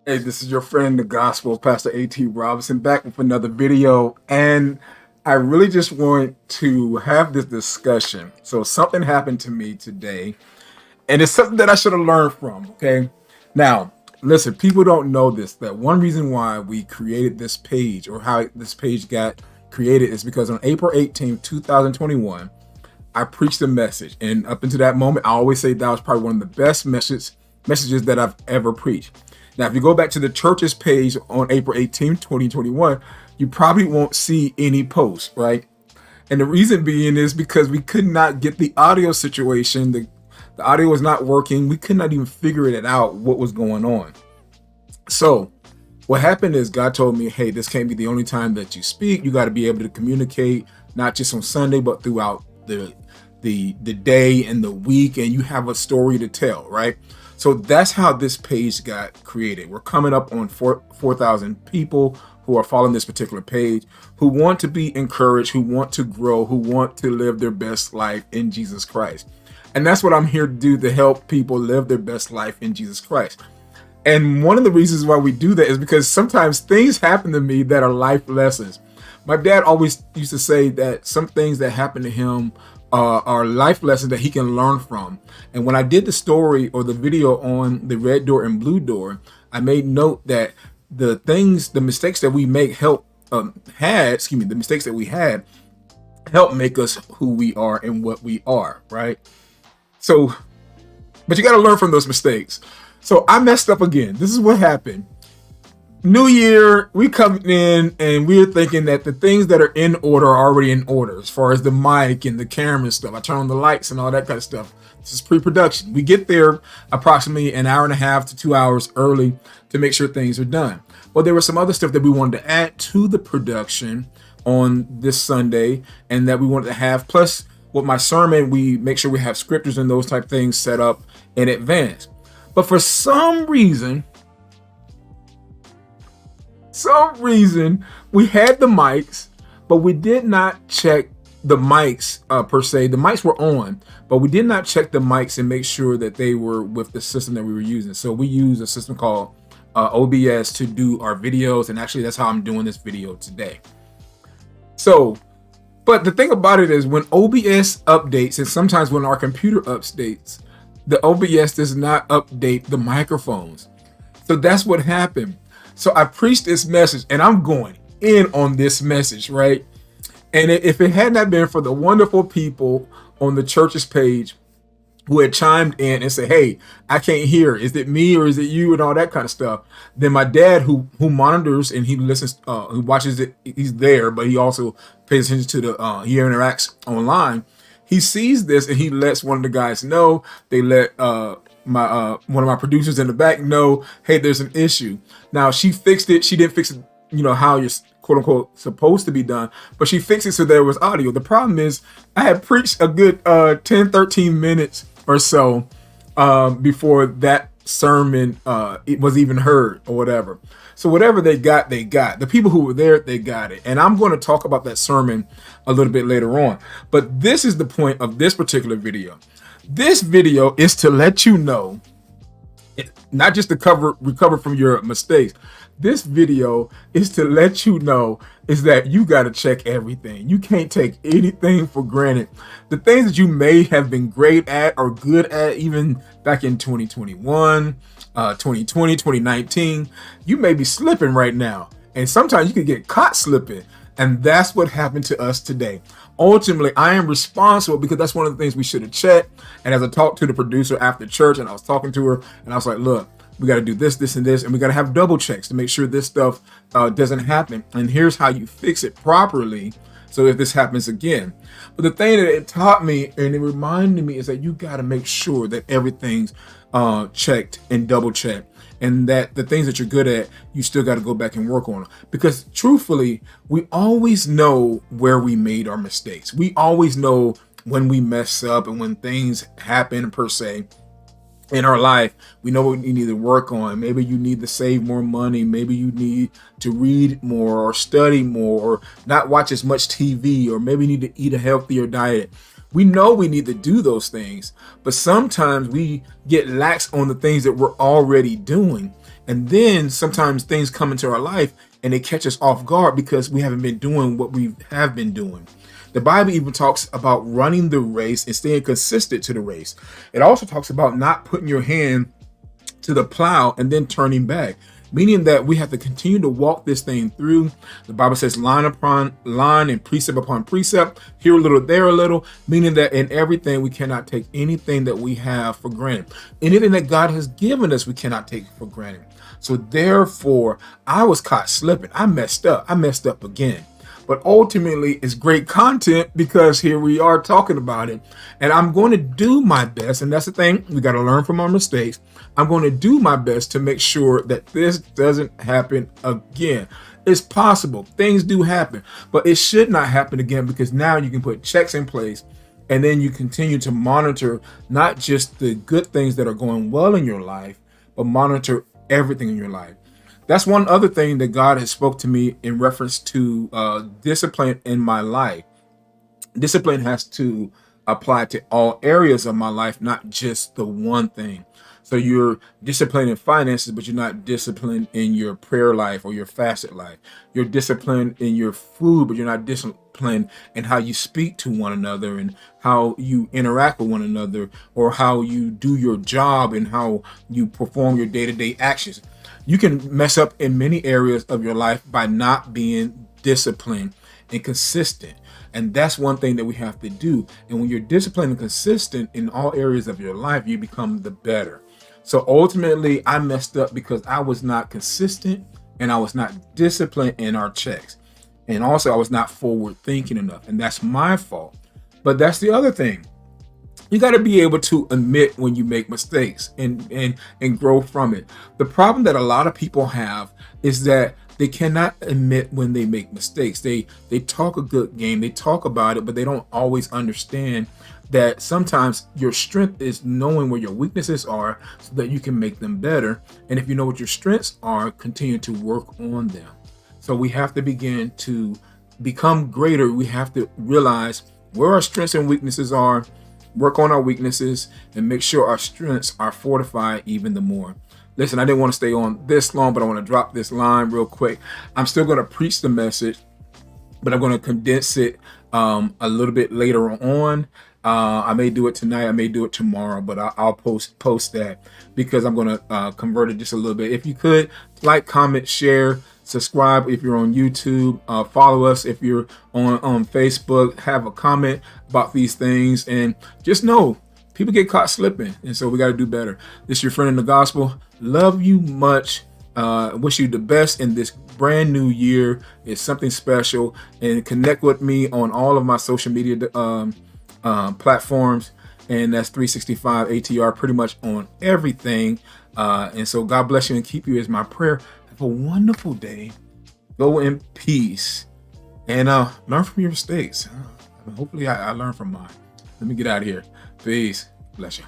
Hey, this is your friend, the Gospel Pastor A.T. Robinson, back with another video. And I really just want to have this discussion. So, something happened to me today, and it's something that I should have learned from. Okay. Now, listen, people don't know this, that one reason why we created this page or how this page got created is because on April 18th, 2021, I preached a message. And up until that moment, I always say that was probably one of the best messages that I've ever preached. Now, if you go back to the church's page on April 18th, 2021, you probably won't see any posts, right? And the reason being is because we could not get the audio situation. The audio was not working. We could not even figure it out what was going on. So what happened is God told me, hey, this can't be the only time that you speak. You got to be able to communicate, not just on Sunday, but throughout the day and the week, and you have a story to tell, right? So that's how this page got created. We're coming up on 4,000 people who are following this particular page, who want to be encouraged, who want to grow, who want to live their best life in Jesus Christ. And that's what I'm here to do, to help people live their best life in Jesus Christ. And one of the reasons why we do that is because sometimes things happen to me that are life lessons. My dad always used to say that some things that happen to him are life lessons that he can learn from. And when I did the story or the video on the red door and blue door, I made note that the mistakes that we make the mistakes that we had help make us who we are and what we are, right? So, but you got to learn from those mistakes. So I messed up again. This is what happened. New year, we come in and we're thinking that the things that are in order are already in order, as far as the mic and the camera and stuff. I turn on the lights and all that kind of stuff. This is pre-production. We get there approximately an hour and a half to 2 hours early to make sure things are done. Well, there was some other stuff that we wanted to add to the production on this Sunday and that we wanted to have. Plus, with my sermon, we make sure we have scriptures and those type things set up in advance. But for some reason we had the mics, but we did not check the mics per se. The mics were on, but we did not check the mics and make sure that they were with the system that we were using. So we use a system called OBS to do our videos, and actually that's how I'm doing this video today. So, but the thing about it is when OBS updates, and sometimes when our computer updates, the OBS does not update the microphones. So that's what happened. So I preached this message and I'm going in on this message, right? And if it had not been for the wonderful people on the church's page who had chimed in and said, hey, I can't hear. Is it me or is it you? And all that kind of stuff. Then my dad, who monitors and he listens, who watches it, he's there, but he also pays attention to he interacts online. He sees this and he lets one of the guys know. They let my one of my producers in the back know, hey, there's an issue. Now she fixed it. She didn't fix it, how you're quote unquote supposed to be done, but she fixed it so there was audio. The problem is I had preached a good 10-13 minutes or so before that sermon it was even heard or whatever. So whatever they got, the people who were there, they got it. And I'm going to talk about that sermon a little bit later on. But this is the point of this particular video. This video is to let you know, not just to recover from your mistakes. This video is to let you know is that you got to check everything. You can't take anything for granted. The things that you may have been great at or good at, even back in 2021, 2020, 2019, you may be slipping right now. And sometimes you can get caught slipping. And that's what happened to us today. Ultimately, I am responsible because that's one of the things we should have checked. And as I talked to the producer after church and I was talking to her and I was like, look, we got to do this, this, and this. And we got to have double checks to make sure this stuff doesn't happen. And here's how you fix it properly. So if this happens again. But the thing that it taught me and it reminded me is that you got to make sure that everything's checked and double checked. And that the things that you're good at, you still got to go back and work on them. Because truthfully, we always know where we made our mistakes. We always know when we mess up and when things happen per se in our life. We know what you need to work on. Maybe you need to save more money. Maybe you need to read more or study more or not watch as much TV, or maybe you need to eat a healthier diet. We know we need to do those things, but sometimes we get lax on the things that we're already doing. And then sometimes things come into our life and they catch us off guard because we haven't been doing what we have been doing. The Bible even talks about running the race and staying consistent to the race. It also talks about not putting your hand to the plow and then turning back, meaning that we have to continue to walk this thing through. The Bible says line upon line and precept upon precept, here a little, there a little, meaning that in everything we cannot take anything that we have for granted. Anything that God has given us, we cannot take for granted. So therefore, I was caught slipping. I messed up. I messed up again. But ultimately, it's great content because here we are talking about it. And I'm going to do my best. And that's the thing. We got to learn from our mistakes. I'm going to do my best to make sure that this doesn't happen again. It's possible. Things do happen. But it should not happen again, because now you can put checks in place. And then you continue to monitor not just the good things that are going well in your life, but monitor everything in your life. That's one other thing that God has spoke to me in reference to discipline in my life. Discipline has to apply to all areas of my life, not just the one thing. So you're disciplined in finances, but you're not disciplined in your prayer life or your fasted life. You're disciplined in your food, but you're not disciplined in how you speak to one another and how you interact with one another, or how you do your job and how you perform your day-to-day actions. You can mess up in many areas of your life by not being disciplined and consistent. And that's one thing that we have to do. And when you're disciplined and consistent in all areas of your life, you become the better. So ultimately, I messed up because I was not consistent and I was not disciplined in our checks. And also I was not forward thinking enough. And that's my fault. But that's the other thing. You got to be able to admit when you make mistakes and grow from it. The problem that a lot of people have is that they cannot admit when they make mistakes. They talk a good game, they talk about it, but they don't always understand that sometimes your strength is knowing where your weaknesses are so that you can make them better. And if you know what your strengths are, continue to work on them. So we have to begin to become greater. We have to realize where our strengths and weaknesses are, work on our weaknesses, and make sure our strengths are fortified even the more. Listen, I didn't want to stay on this long, but I want to drop this line real quick. I'm still going to preach the message, but I'm going to condense it a little bit later on. I may do it tonight, I may do it tomorrow, but I'll post that because I'm going to convert it just a little bit. If you could like, comment, share, subscribe if you're on YouTube, follow us if you're on Facebook, have a comment about these things, and just know people get caught slipping, and so we got to do better. This is your friend in the gospel. Love you much. Wish you the best in this brand new year. It's something special, and connect with me on all of my social media platforms, and that's 365 ATR pretty much on everything. And so God bless you and keep you is my prayer. Have a wonderful day. Go in peace and learn from your mistakes. Hopefully I learned from mine. Let me get out of here. Peace. Bless you.